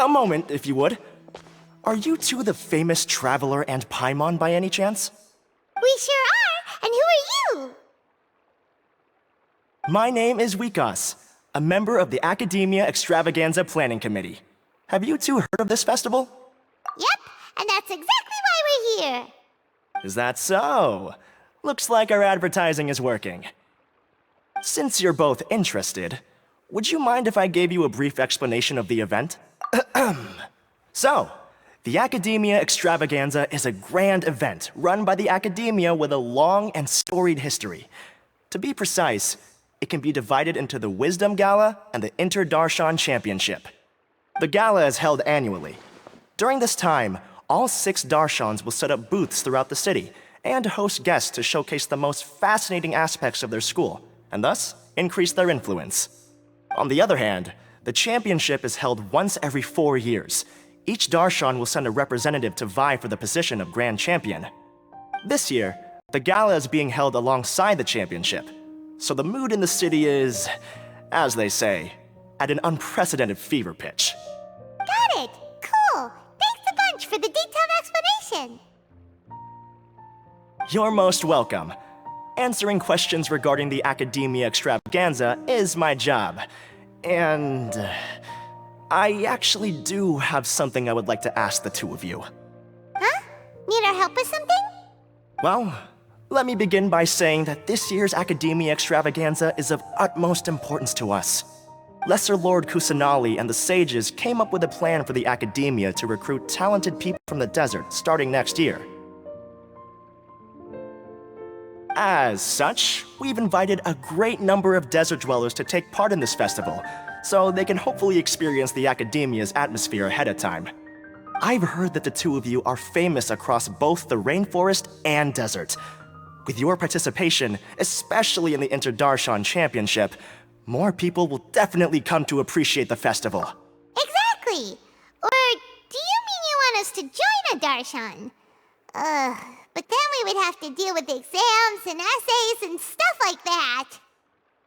A moment, if you would. Are you two the famous Traveler and Paimon by any chance? We sure are, and who are you? My name is Wikas, a member of the Akademiya Extravaganza Planning Committee. Have you two heard of this festival? Yep, and that's exactly why we're here. Is that so? Looks like our advertising is working. Since you're both interested, would you mind if I gave you a brief explanation of the event? So, the Akademiya Extravaganza is a grand event run by the Akademiya with a long and storied history. To be precise, it can be divided into the Wisdom Gala and the Inter-Darshan Championship. The gala is held annually. During this time, all 6 Darshans will set up booths throughout the city and host guests to showcase the most fascinating aspects of their school, and thus increase their influence. On the other hand, the championship is held once every 4 years. Each Darshan will send a representative to vie for the position of Grand Champion. This year, the gala is being held alongside the championship, so the mood in the city is, as they say, at an unprecedented fever pitch. Got it! Cool! Thanks a bunch for the detailed explanation! You're most welcome. Answering questions regarding the Akademiya Extravaganza is my job. And I actually do have something I would like to ask the two of you. Huh? Need our help with something? Well, let me begin by saying that this year's Akademiya Extravaganza is of utmost importance to us. Lesser Lord Kusanali and the sages came up with a plan for the Akademiya to recruit talented people from the desert starting next year. As such, we've invited a great number of desert dwellers to take part in this festival, so they can hopefully experience the Akademiya's atmosphere ahead of time. I've heard that the two of you are famous across both the rainforest and desert. With your participation, especially in the Inter-Darshan Championship, more people will definitely come to appreciate the festival. Exactly! Or do you mean you want us to join a Darshan? But then we would have to deal with exams and essays and stuff like that.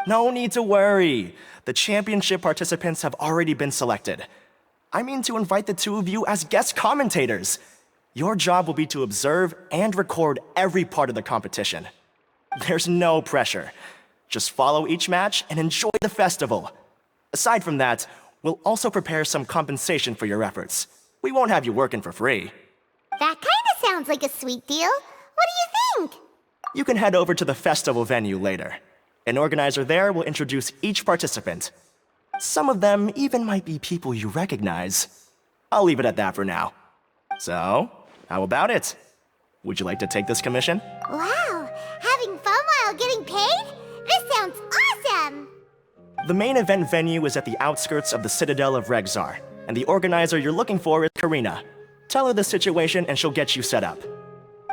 No need to worry. The championship participants have already been selected. I mean to invite the two of you as guest commentators. Your job will be to observe and record every part of the competition. There's no pressure. Just follow each match and enjoy the festival. Aside from that, we'll also prepare some compensation for your efforts. We won't have you working for free. That kinda sounds like a sweet deal. What do you think? You can head over to the festival venue later. An organizer there will introduce each participant. Some of them even might be people you recognize. I'll leave it at that for now. So, how about it? Would you like to take this commission? Wow! Having fun while getting paid? This sounds awesome! The main event venue is at the outskirts of the Citadel of Regzar, and the organizer you're looking for is Karina. Tell her the situation and she'll get you set up.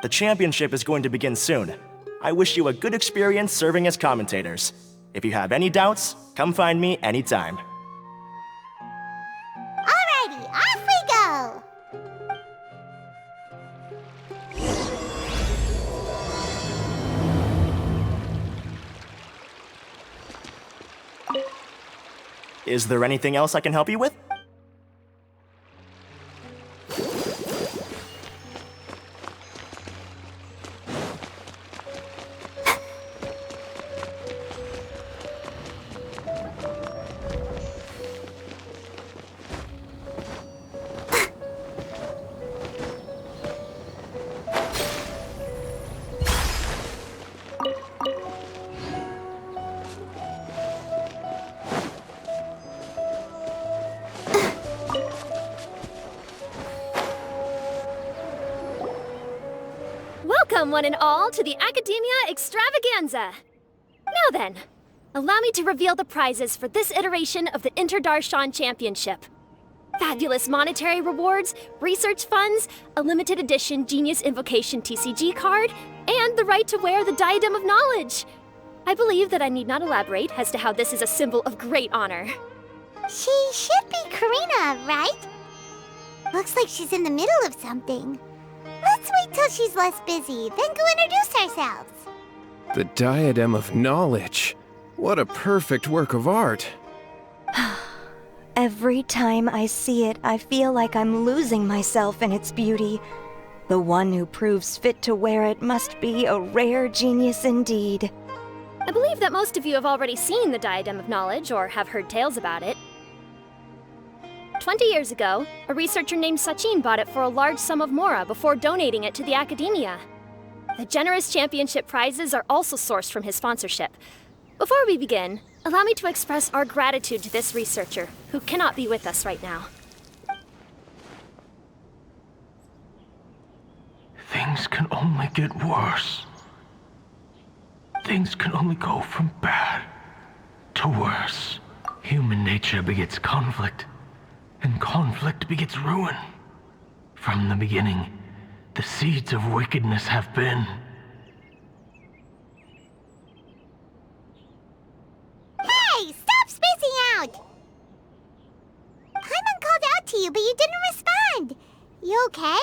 The championship is going to begin soon. I wish you a good experience serving as commentators. If you have any doubts, come find me anytime. Alrighty, off we go! Is there anything else I can help you with? Welcome, one and all, to the Akademiya Extravaganza! Now then, allow me to reveal the prizes for this iteration of the Inter-Darshan Championship. Fabulous monetary rewards, research funds, a limited edition Genius Invocation TCG card, and the right to wear the Diadem of Knowledge. I believe that I need not elaborate as to how this is a symbol of great honor. She should be Karina, right? Looks like she's in the middle of something. Let's wait till she's less busy, then go introduce ourselves. The Diadem of Knowledge. What a perfect work of art. Every time I see it, I feel like I'm losing myself in its beauty. The one who proves fit to wear it must be a rare genius indeed. I believe that most of you have already seen the Diadem of Knowledge or have heard tales about it. 20 years ago, a researcher named Sachin bought it for a large sum of mora before donating it to the Akademiya. The generous championship prizes are also sourced from his sponsorship. Before we begin, allow me to express our gratitude to this researcher, who cannot be with us right now. Things can only get worse. Things can only go from bad to worse. Human nature begets conflict, and conflict begets ruin. From the beginning, the seeds of wickedness have been. Hey, stop spacing out! Paimon called out to you, but you didn't respond. You okay?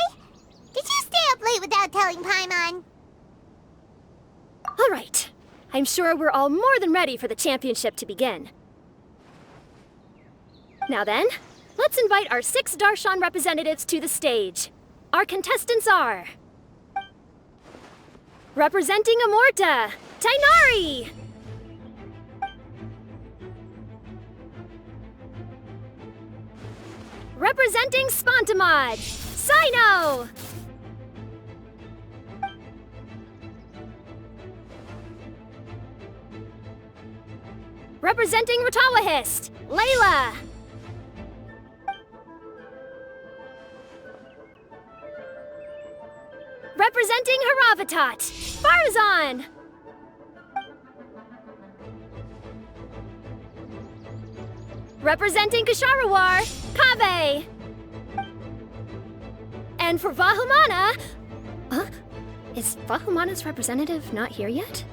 Did you stay up late without telling Paimon? All right. I'm sure we're all more than ready for the championship to begin. Now then, let's invite our 6 Darshan representatives to the stage. Our contestants are... Representing Amorta, Tainari! Representing Spontamod, Sino! Representing Ratawahist, Layla! Representing Haravatat, Farazan! Representing Kasharawar, Kaveh! And for Vahumana... Is Vahumana's representative not here yet?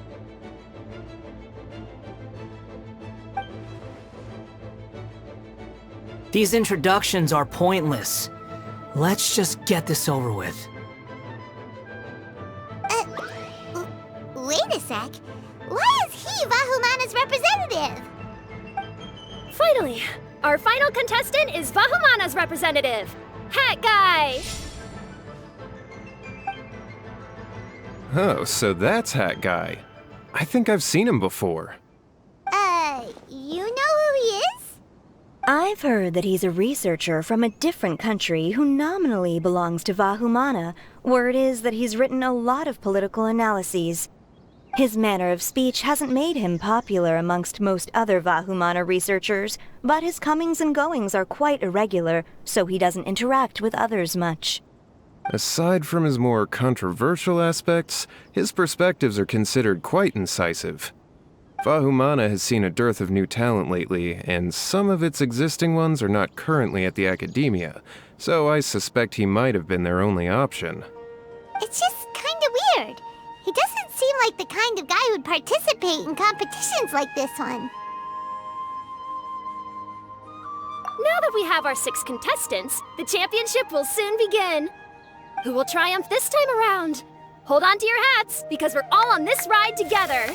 These introductions are pointless. Let's just get this over with. Wait a sec. Why is he Vahumana's representative? Finally, our final contestant is Vahumana's representative, Hat Guy! Oh, so that's Hat Guy. I think I've seen him before. You know who he is? I've heard that he's a researcher from a different country who nominally belongs to Vahumana. Word is that he's written a lot of political analyses. His manner of speech hasn't made him popular amongst most other Vahumana researchers, but his comings and goings are quite irregular, so he doesn't interact with others much. Aside from his more controversial aspects, his perspectives are considered quite incisive. Vahumana has seen a dearth of new talent lately, and some of its existing ones are not currently at the Akademiya, so I suspect he might have been their only option. It's just kinda weird. He doesn't seem like the kind of guy who'd participate in competitions like this one. Now that we have our 6 contestants, the championship will soon begin. Who will triumph this time around? Hold on to your hats, because we're all on this ride together.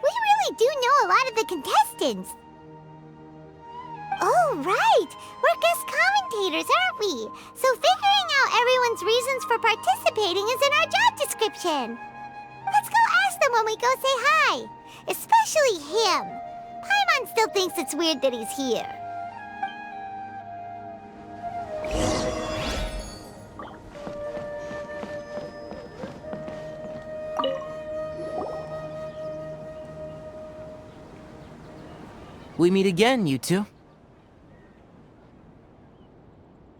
We really do know a lot of the contestants. Oh, right! We're guest commentators, aren't we? So figuring out everyone's reasons for participating is in our job description. Let's go ask them when we go say hi. Especially him. Paimon still thinks it's weird that he's here. We meet again, you two.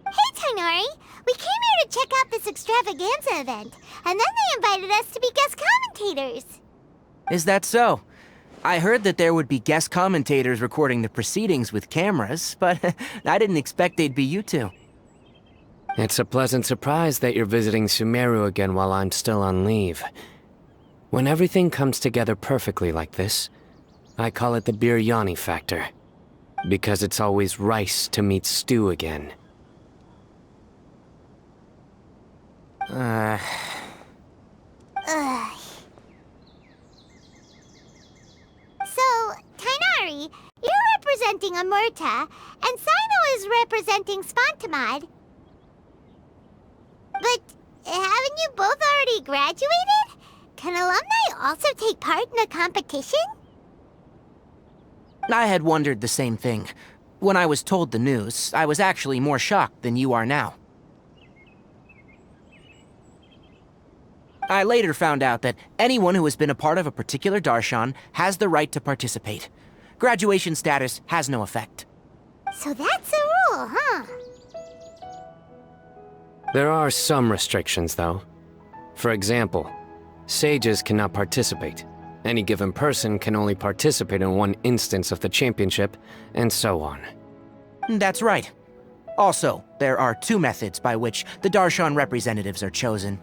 Hey, Tainari! We came here to check out this extravaganza event, and then they invited us to be guest commentators. Is that so? I heard that there would be guest commentators recording the proceedings with cameras, but I didn't expect they'd be you two. It's a pleasant surprise that you're visiting Sumeru again while I'm still on leave. When everything comes together perfectly like this, I call it the biryani factor. Because it's always rice to meet stew again. Tighnari, you're representing Amurta, and Sino is representing Spontamod. But haven't you both already graduated? Can alumni also take part in a competition? I had wondered the same thing. When I was told the news, I was actually more shocked than you are now. I later found out that anyone who has been a part of a particular darshan has the right to participate. Graduation status has no effect. So that's a rule, huh? There are some restrictions, though. For example, sages cannot participate. Any given person can only participate in one instance of the championship, and so on. That's right. Also, there are two methods by which the darshan representatives are chosen.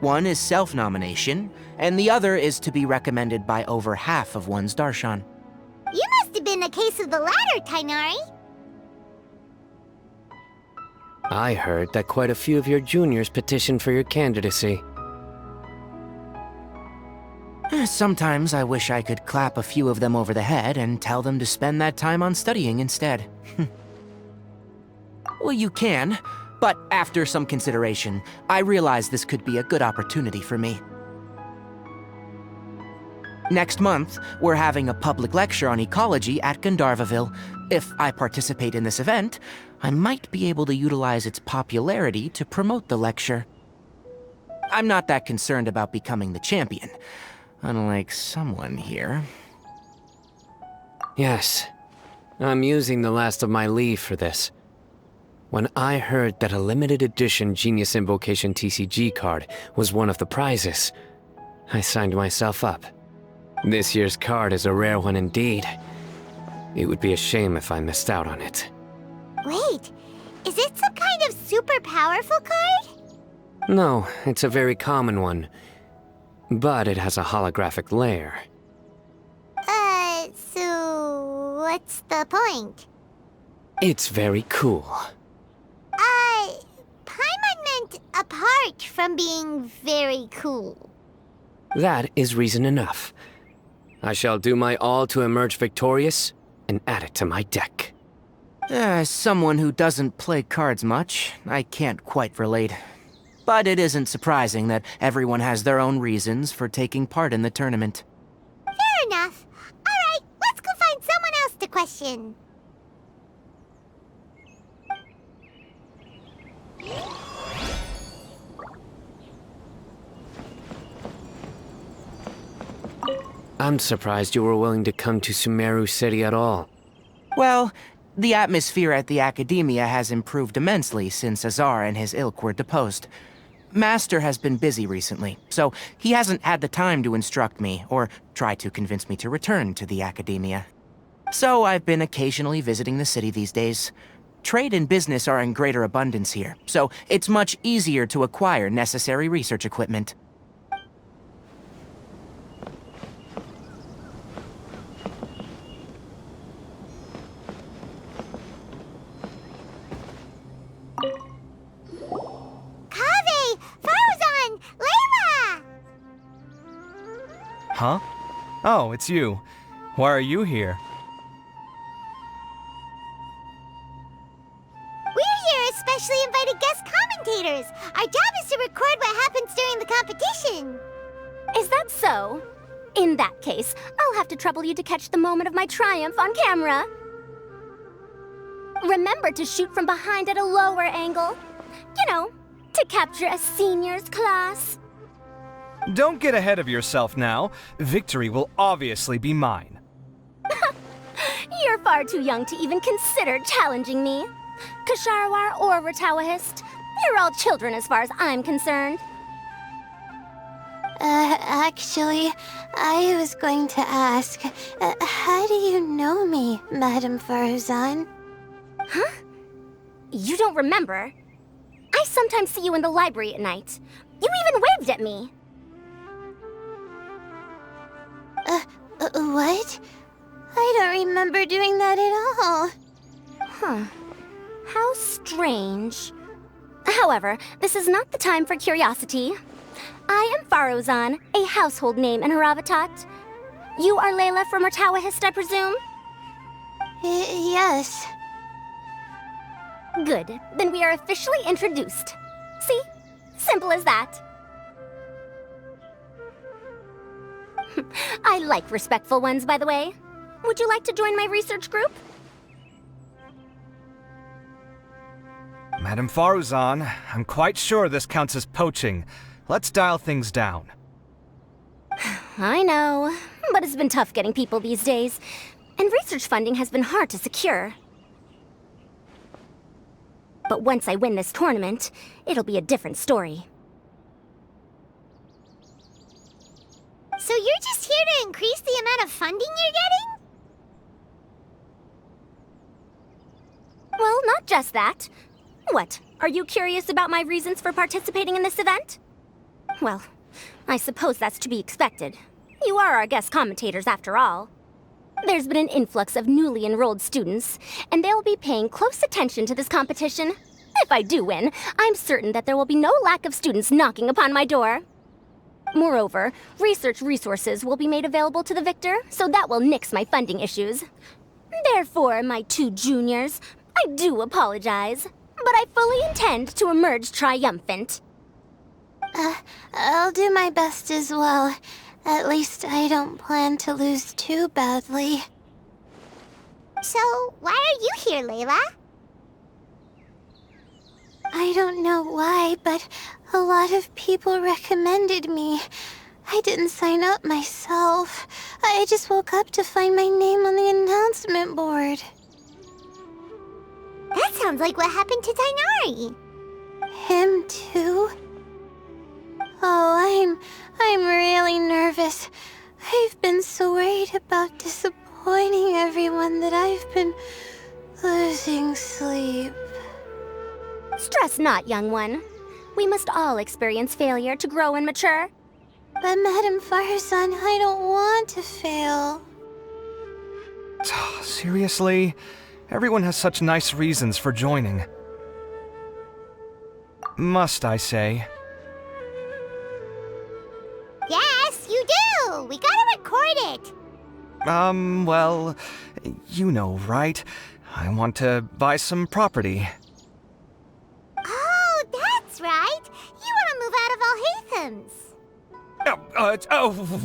One is self-nomination, and the other is to be recommended by over half of one's darshan. You must have been a case of the latter, Tighnari. I heard that quite a few of your juniors petitioned for your candidacy. Sometimes I wish I could clap a few of them over the head and tell them to spend that time on studying instead. Well, you can, but after some consideration, I realized this could be a good opportunity for me. Next month, we're having a public lecture on ecology at Gandharvaville. If I participate in this event, I might be able to utilize its popularity to promote the lecture. I'm not that concerned about becoming the champion, unlike someone here. Yes, I'm using the last of my leave for this. When I heard that a limited edition Genius Invocation TCG card was one of the prizes, I signed myself up. This year's card is a rare one indeed. It would be a shame if I missed out on it. Wait, is it some kind of super powerful card? No, it's a very common one. But it has a holographic layer. So what's the point? It's very cool. Paimon meant apart from being very cool. That is reason enough. I shall do my all to emerge victorious and add it to my deck. As someone who doesn't play cards much, I can't quite relate. But it isn't surprising that everyone has their own reasons for taking part in the tournament. Fair enough. Alright, let's go find someone else to question. I'm surprised you were willing to come to Sumeru City at all. Well, the atmosphere at the Akademiya has improved immensely since Azar and his ilk were deposed. Master has been busy recently, so he hasn't had the time to instruct me or try to convince me to return to the Akademiya. So I've been occasionally visiting the city these days. Trade and business are in greater abundance here, so it's much easier to acquire necessary research equipment. Kaveh! Farzan! Layla! Huh? Oh, it's you. Why are you here? We're here as specially invited guest commentators. Our job is to record what happens during the competition. Is that so? In that case, I'll have to trouble you to catch the moment of my triumph on camera. Remember to shoot from behind at a lower angle. You know, to capture a seniors class. Don't get ahead of yourself now. Victory will obviously be mine. You're far too young to even consider challenging me. Kasharawar or Ratawahist, you're all children as far as I'm concerned. Actually, I was going to ask, how do you know me, Madam Farzan? Huh? You don't remember? I sometimes see you in the library at night. You even waved at me. What? I don't remember doing that at all. Huh. How strange. However, this is not the time for curiosity. I am Farozan, a household name in Haravatat. You are Layla from Ratawahist, I presume? Yes. Good. Then we are officially introduced. See? Simple as that. I like respectful ones, by the way. Would you like to join my research group? Madame Faruzan, I'm quite sure this counts as poaching. Let's dial things down. I know, but it's been tough getting people these days. And research funding has been hard to secure. But once I win this tournament, it'll be a different story. So you're just here to increase the amount of funding you're getting? Well, not just that. What, are you curious about my reasons for participating in this event? Well, I suppose that's to be expected. You are our guest commentators after all. There's been an influx of newly enrolled students, and they'll be paying close attention to this competition. If I do win, I'm certain that there will be no lack of students knocking upon my door. Moreover, research resources will be made available to the victor, so that will nix my funding issues. Therefore, my two juniors, I do apologize, but I fully intend to emerge triumphant. I'll do my best as well. At least I don't plan to lose too badly. So, why are you here, Layla? I don't know why, but a lot of people recommended me. I didn't sign up myself. I just woke up to find my name on the announcement board. That sounds like what happened to Dainari. Him too? Oh, I'm really nervous. I've been so worried about disappointing everyone that I've been losing sleep. Stress not, young one. We must all experience failure to grow and mature. But Madame Faruzan, I don't want to fail. Seriously? Everyone has such nice reasons for joining. Must I say? Yes, you do! We gotta record it! Well, you know, right? I want to buy some property. Oh, that's right! You want to move out of Alhatham's.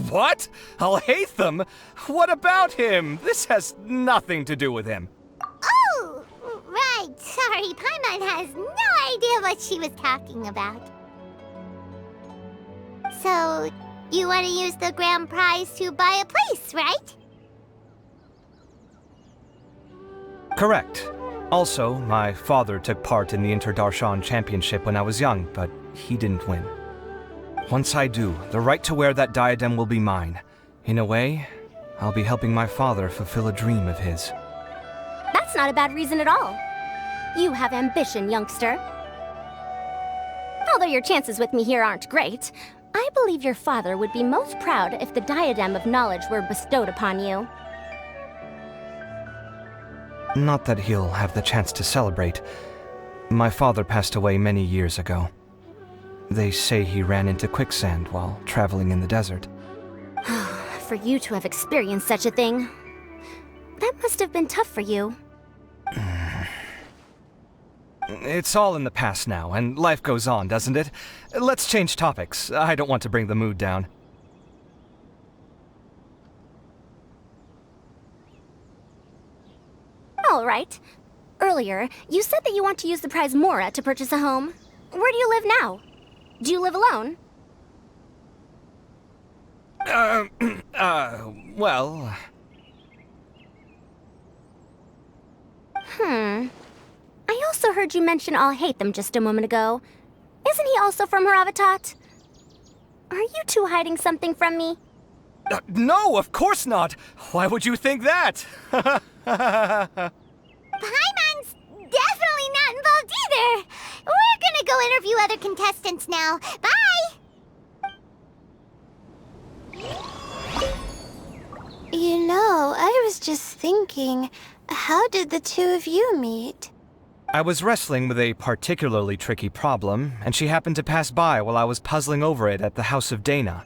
What? Alhaitham? What about him? This has nothing to do with him. Oh, right. Sorry, Paimon has no idea what she was talking about. So, you want to use the grand prize to buy a place, right? Correct. Also, my father took part in the Inter-Darshan Championship when I was young, but he didn't win. Once I do, the right to wear that diadem will be mine. In a way, I'll be helping my father fulfill a dream of his. That's not a bad reason at all. You have ambition, youngster. Although your chances with me here aren't great, I believe your father would be most proud if the diadem of knowledge were bestowed upon you. Not that he'll have the chance to celebrate. My father passed away many years ago. They say he ran into quicksand while traveling in the desert. For you to have experienced such a thing, that must have been tough for you. It's all in the past now, and life goes on, doesn't it? Let's change topics. I don't want to bring the mood down. All right. Earlier, you said that you want to use the prize Mora to purchase a home. Where do you live now? Do you live alone? Well... I also heard you mention Alhaitham just a moment ago. Isn't he also from Haravatat? Are you two hiding something from me? No, of course not! Why would you think that? Paimon's definitely not involved either! We're gonna go interview other contestants now. Bye! You know, I was just thinking, how did the two of you meet? I was wrestling with a particularly tricky problem, and she happened to pass by while I was puzzling over it at the House of Dana.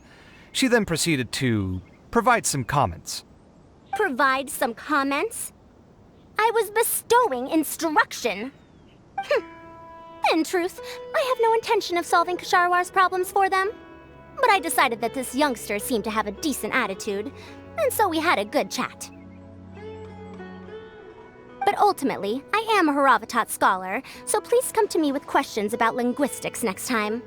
She then proceeded to provide some comments. Provide some comments? I was bestowing instruction. In truth, I have no intention of solving Ksharowar's problems for them. But I decided that this youngster seemed to have a decent attitude, and so we had a good chat. But ultimately, I am a Haravatat scholar, so please come to me with questions about linguistics next time.